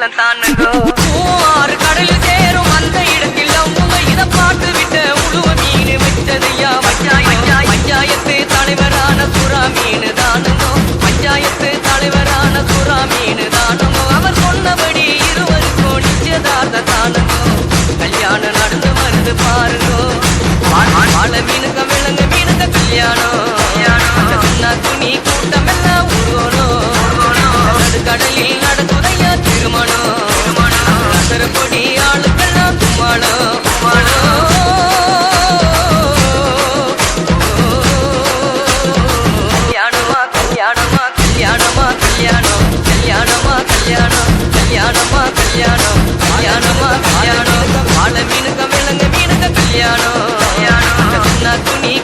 காலம் தானுங்கோ. ஆறு கடலில் சேரும் அந்த இடத்தில் அவங்க இதை பாட்டு விட்ட உழுவ மீன் வச்சதையா பஞ்சாயத்து தலைவரான சுறா மீன் தானுங்கோ. பஞ்சாயத்து தலைவரான சுறா மீன் தானுங்கோ. அவர் சொன்னபடி இருவருக்கும் நிச்சயதார்த்த தானுங்கோ. கல்யாணம் நடந்து வருது பாருங்கோ. வாழ மீனுக்க விலங்கு மீனுக்க கல்யாணம். துணி கூட்டம் எல்லாம் ஊர்வலம். நடுக்கடலில் நடக்குதையா திருமணம். அசரப்பொடி ஆளுக்கெல்லாம் கும்மாளம். கல்யாணமா கல்யாணமா கல்யாணமா கல்யாணம். கல்யாணமா கல்யாணம் கல்யாணமா கல்யாணம். கல்யாணமா கல்யாணம். வாழ மீனுக்க விலங்கு மீனுக்க கல்யாணம். துணி